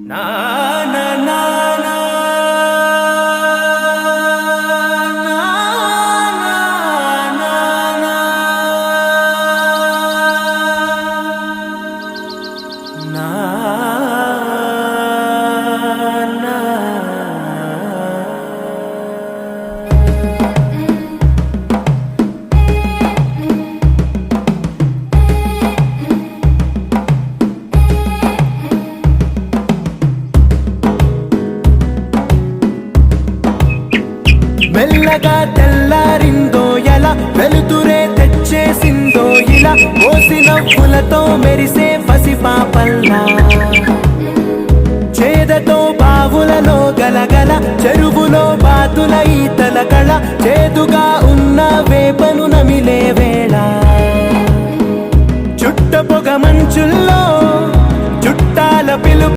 నా నా నా నా మెల్లగా తెల్లారిందో ఎలా వెలుతురే తెచ్చేసిందో ఇలా పోసి నవ్వులతో మెరిసే పసిపాపల్లా